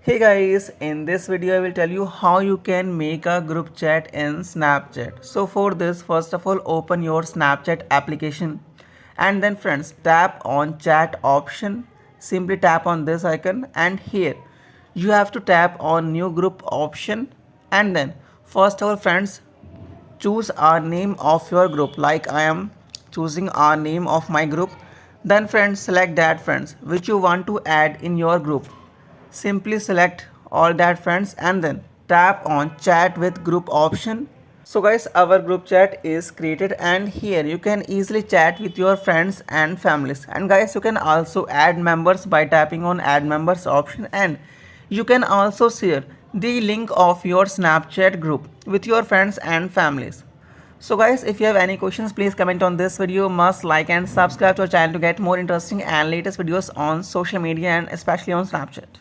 Hey guys, in this video I will tell you how you can make a group chat in Snapchat. So for this, first of all open your Snapchat application and then friends tap on chat option. Simply tap on this icon and here you have to tap on new group option and then first of all friends choose a name of your group like I am choosing a name of my group. Then friends select that friends which you want to add in your group. Simply select all that friends and then tap on chat with group option. So guys, our group chat is created and here you can easily chat with your friends and families. And guys, you can also add members by tapping on add members option, and you can also share the link of your Snapchat group with your friends and families. So guys, if you have any questions, please comment on this video. Must like and subscribe to our channel to get more interesting and latest videos on social media and especially on Snapchat.